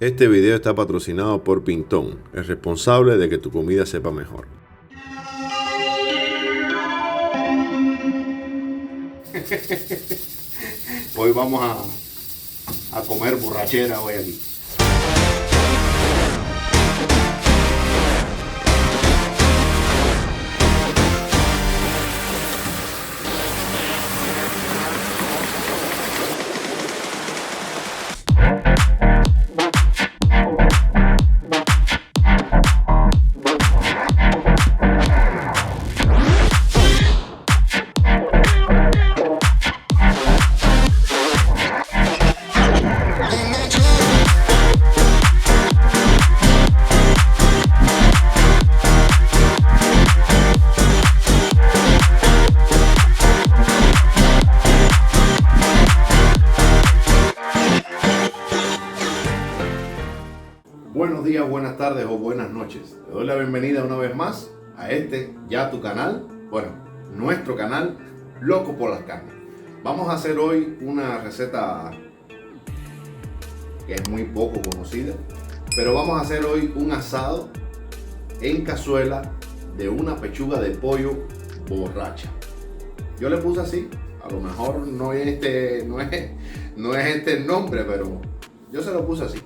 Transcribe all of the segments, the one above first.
Este video está patrocinado por Pintón, el responsable de que tu comida sepa mejor. Hoy vamos a comer borrachera hoy aquí. Buenos días, buenas tardes o buenas noches. Te doy la bienvenida una vez más a ya tu canal, nuestro canal Loco por las Carnes. Vamos a hacer hoy una receta que es muy poco conocida, pero vamos a hacer hoy un asado en cazuela de una pechuga de pollo borracha. Yo le puse así, a lo mejor no es este el nombre, pero yo se lo puse así.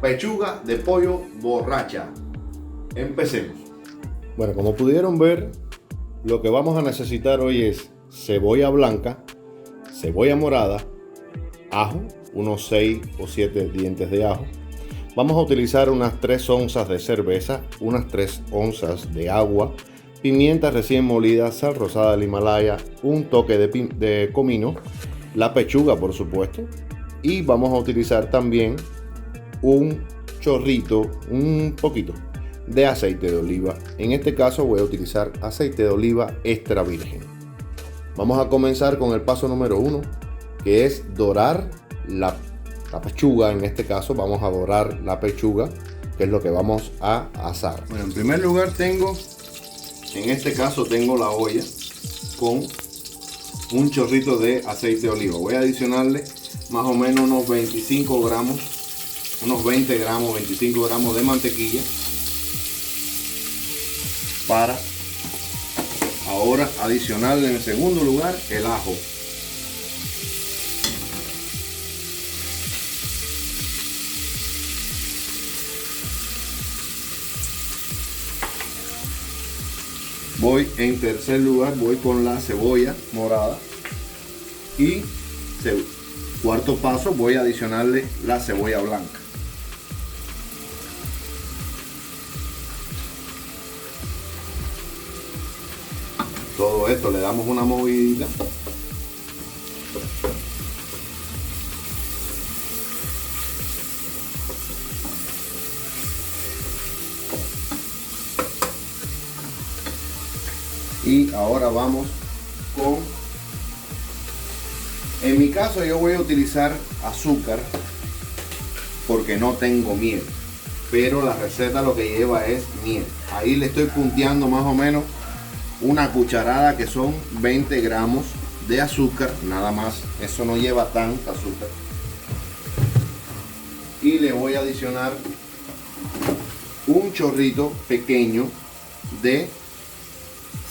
Pechuga de pollo borracha. Empecemos. Bueno, como pudieron ver, lo que vamos a necesitar hoy es cebolla blanca, cebolla morada, ajo, unos 6 o 7 dientes de ajo. Vamos a utilizar unas 3 onzas de cerveza, unas 3 onzas de agua, pimienta recién molida, sal rosada del Himalaya, un toque de comino, la pechuga por supuesto, y vamos a utilizar también un poquito de aceite de oliva. En este caso voy a utilizar aceite de oliva extra virgen. Vamos a comenzar con el paso número 1, que es dorar la pechuga. En este caso vamos a dorar la pechuga, que es lo que vamos a asar. Bueno, en primer lugar tengo la olla con un chorrito de aceite de oliva. Voy a adicionarle más o menos unos 25 gramos, unos 20 gramos, 25 gramos de mantequilla, para ahora adicionarle en segundo lugar el ajo. En tercer lugar voy con la cebolla morada y cuarto paso voy a adicionarle la cebolla blanca. Todo esto le damos una movidita. Y ahora vamos en mi caso yo voy a utilizar azúcar porque no tengo miel, pero la receta lo que lleva es miel. Ahí le estoy punteando más o menos una cucharada, que son 20 gramos de azúcar, nada más. Eso no lleva tanta azúcar. Y le voy a adicionar un chorrito pequeño de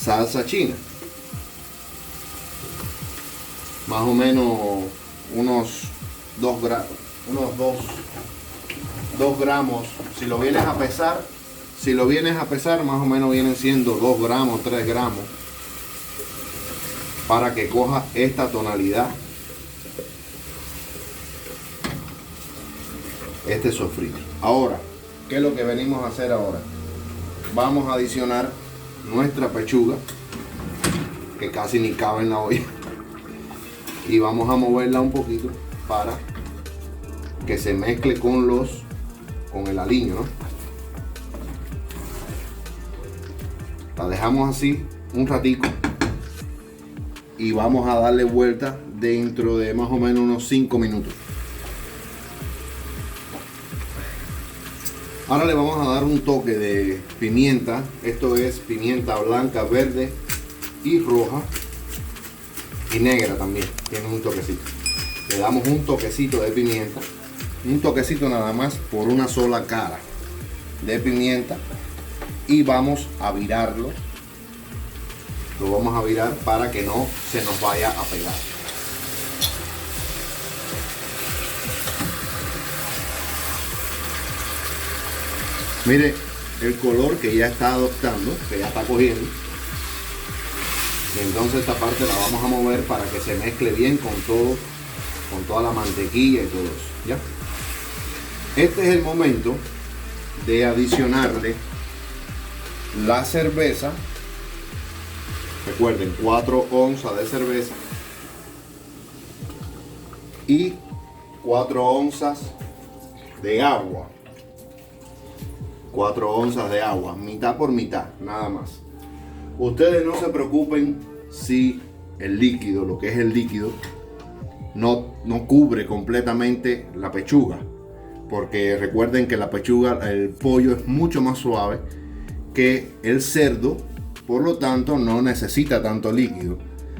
salsa china, más o menos unos 2 gramos. Si lo vienes a pesar, más o menos vienen siendo 2 gramos, 3 gramos, para que coja esta tonalidad este sofrito. Ahora, ¿qué es lo que venimos a hacer ahora? Vamos a adicionar nuestra pechuga, que casi ni cabe en la olla, y vamos a moverla un poquito para que se mezcle con el aliño, ¿no? La dejamos así un ratico y vamos a darle vuelta dentro de más o menos unos 5 minutos. Ahora le vamos a dar un toque de pimienta. Esto es pimienta blanca, verde y roja. Y negra también, tiene un toquecito. Le damos un toquecito de pimienta. Un toquecito nada más por una sola cara de pimienta. Y vamos a virarlo. Lo vamos a virar para que no se nos vaya a pegar. Mire el color que ya está adoptando, que ya está cogiendo. Y entonces esta parte la vamos a mover para que se mezcle bien con todo, con toda la mantequilla y todo eso, ¿ya? Este es el momento de adicionarle la cerveza. Recuerden, 4 onzas de cerveza y 4 onzas de agua. 4 onzas de agua, mitad por mitad, nada más. Ustedes no se preocupen si el líquido, lo que es el líquido, no cubre completamente la pechuga, porque recuerden que la pechuga, el pollo es mucho más suave que el cerdo, por lo tanto no necesita tanto líquido.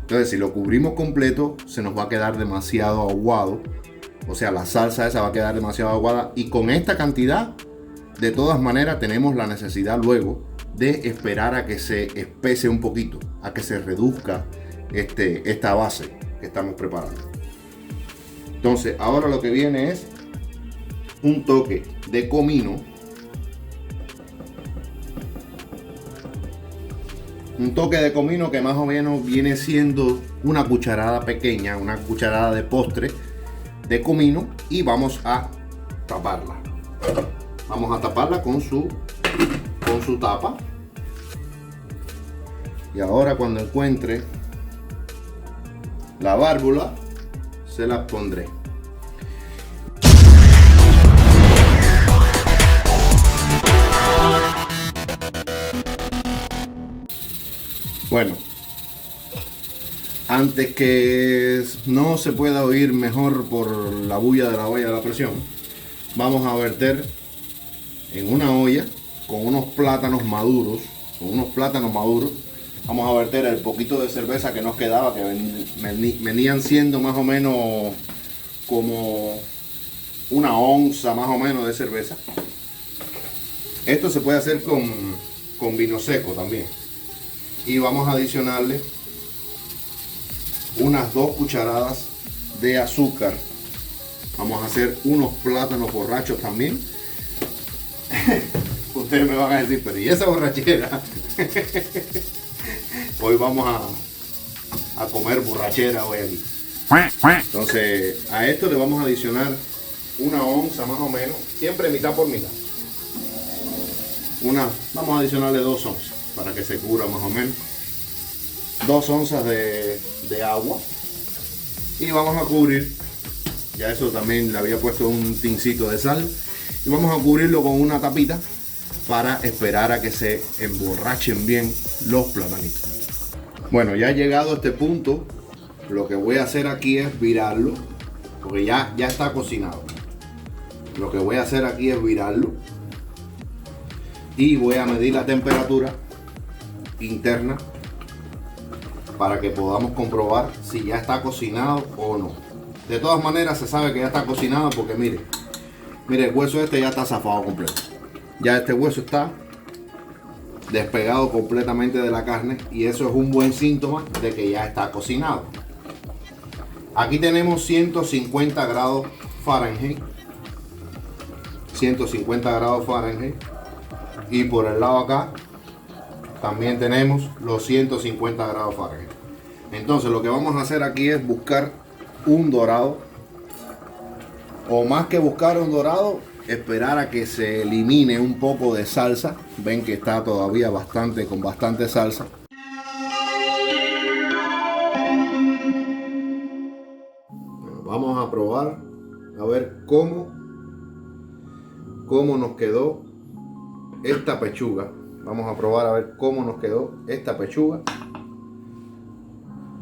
Entonces si lo cubrimos completo se nos va a quedar demasiado aguado, o sea, la salsa esa va a quedar demasiado aguada, y con esta cantidad de todas maneras tenemos la necesidad luego de esperar a que se espese un poquito, a que se reduzca esta base que estamos preparando. Entonces ahora lo que viene es un toque de comino, un toque de comino que más o menos viene siendo una cucharada pequeña, una cucharada de postre de comino, y vamos a taparla. Vamos a taparla con su tapa. Y ahora cuando encuentre la válvula se la pondré. Bueno, antes que no se pueda oír mejor por la bulla de la olla de la presión, vamos a verter en una olla con unos plátanos maduros, vamos a verter el poquito de cerveza que nos quedaba, que venían siendo más o menos como una onza más o menos de cerveza. Esto se puede hacer con vino seco también. Y vamos a adicionarle unas 2 cucharadas de azúcar. Vamos a hacer unos plátanos borrachos también. Ustedes me van a decir, pero ¿y esa borrachera? Hoy vamos a comer borrachera hoy aquí. Entonces a esto le vamos a adicionar una onza más o menos, siempre mitad por mitad. Vamos a adicionarle 2 onzas para que se cubra más o menos. 2 onzas de agua. Y vamos a cubrir, ya eso también le había puesto un tincito de sal. Y vamos a cubrirlo con una tapita para esperar a que se emborrachen bien los platanitos. Bueno, ya llegado a este punto, lo que voy a hacer aquí es virarlo, porque ya está cocinado. Lo que voy a hacer aquí es virarlo y voy a medir la temperatura interna para que podamos comprobar si ya está cocinado o no. De todas maneras se sabe que ya está cocinado porque mire, el hueso este ya está zafado completo. Ya este hueso está despegado completamente de la carne y eso es un buen síntoma de que ya está cocinado. Aquí tenemos 150 grados Fahrenheit. 150 grados Fahrenheit. Y por el lado acá también tenemos los 150 grados Fahrenheit. Entonces lo que vamos a hacer aquí es buscar un dorado, o más que buscar un dorado, esperar a que se elimine un poco de salsa. Ven que está todavía con bastante salsa. Vamos a probar a ver cómo nos quedó esta pechuga. Vamos a probar a ver cómo nos quedó esta pechuga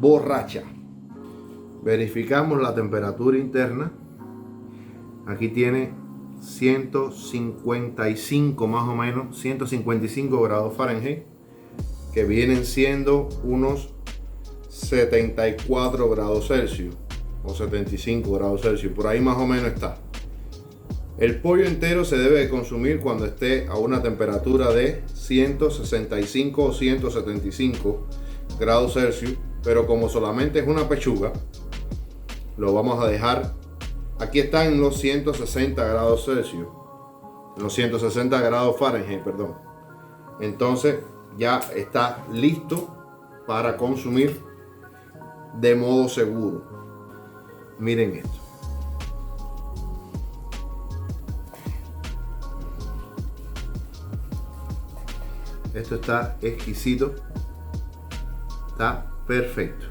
borracha. Verificamos la temperatura interna. Aquí tiene 155 más o menos, 155 grados Fahrenheit, que vienen siendo unos 74 grados Celsius o 75 grados Celsius, por ahí más o menos está. El pollo entero se debe consumir cuando esté a una temperatura de 165 o 175 grados Celsius, pero como solamente es una pechuga, lo vamos a dejar, aquí está en los 160 grados Celsius, en los 160 grados Fahrenheit, perdón. Entonces ya está listo para consumir de modo seguro. Miren esto. Esto está exquisito. Está perfecto.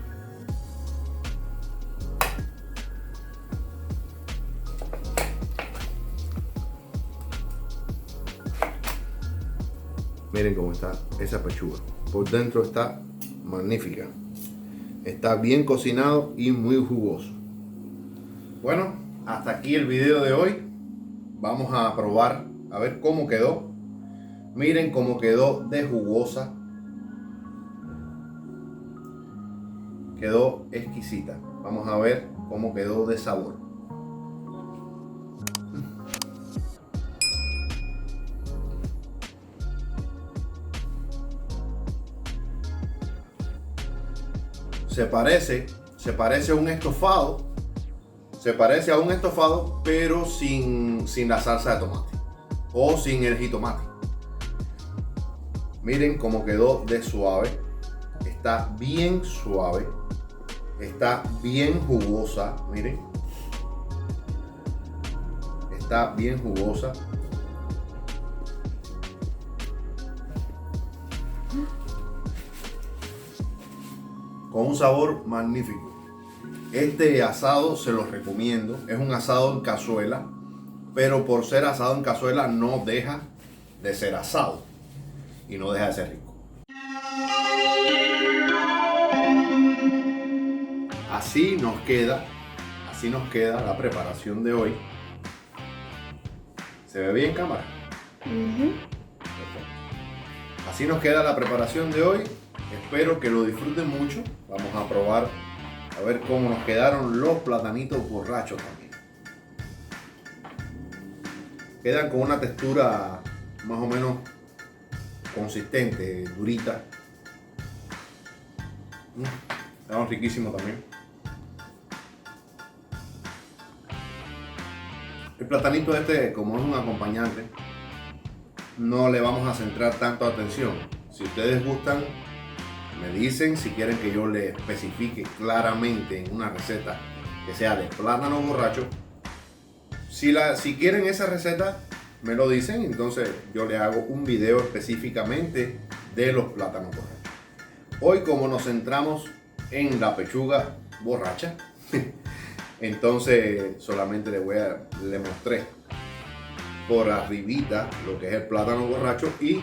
Miren cómo está esa pechuga. Por dentro está magnífica. Está bien cocinado y muy jugoso. Bueno, hasta aquí el video de hoy. Vamos a probar a ver cómo quedó. Miren cómo quedó de jugosa. Quedó exquisita. Vamos a ver cómo quedó de sabor. Se parece a un estofado. Se parece a un estofado, pero sin la salsa de tomate o sin el jitomate. Miren cómo quedó de suave. Está bien suave. Está bien jugosa. Miren. Está bien jugosa. Con un sabor magnífico. Este asado se los recomiendo. Es un asado en cazuela, pero por ser asado en cazuela no deja de ser asado y no deja de ser rico. Así nos queda la preparación de hoy. ¿Se ve bien, cámara? Perfecto. Así nos queda la preparación de hoy. Espero que lo disfruten mucho. Vamos a probar a ver cómo nos quedaron los platanitos borrachos también. Quedan con una textura más o menos consistente, durita. Quedaron riquísimos también. El platanito este, como es un acompañante, no le vamos a centrar tanto atención. Si ustedes gustan, me dicen si quieren que yo les especifique claramente en una receta que sea de plátano borracho. Si quieren esa receta, me lo dicen, entonces yo les hago un video específicamente de los plátanos borrachos. Hoy, como nos centramos en la pechuga borracha, entonces solamente le mostré por arribita lo que es el plátano borracho y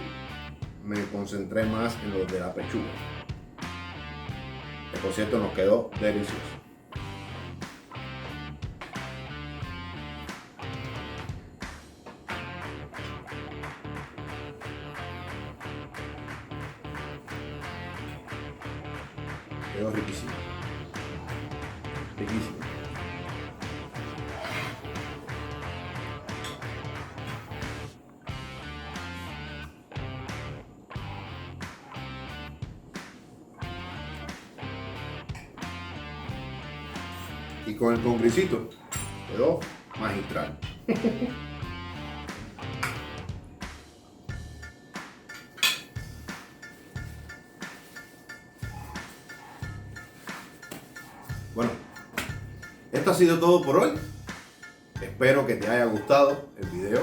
me concentré más en lo de la pechuga. Que por cierto nos quedó delicioso. Quedó riquísimo. Riquísimo. Y con el congresito quedó magistral. Bueno, esto ha sido todo por hoy. Espero que te haya gustado el video.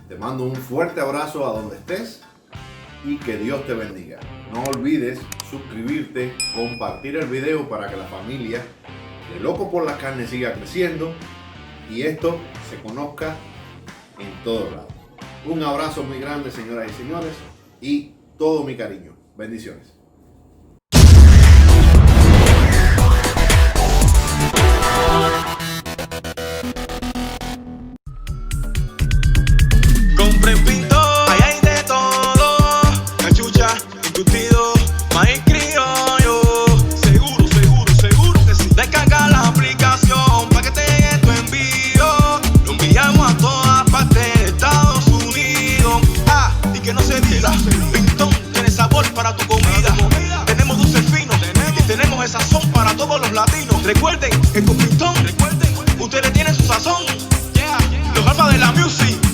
Te mando un fuerte abrazo a donde estés y que Dios te bendiga. No olvides suscribirte, compartir el video para que la familia de Loco por la Carne siga creciendo y esto se conozca en todos lados. Un abrazo muy grande, señoras y señores, y todo mi cariño. Bendiciones. Compren Pinto, ahí hay de todo, cachucha, embutido, maíz criollo, seguro. todos los latinos. Recuerden que con Pistón, ustedes tienen su sazón. Los alfa de la music.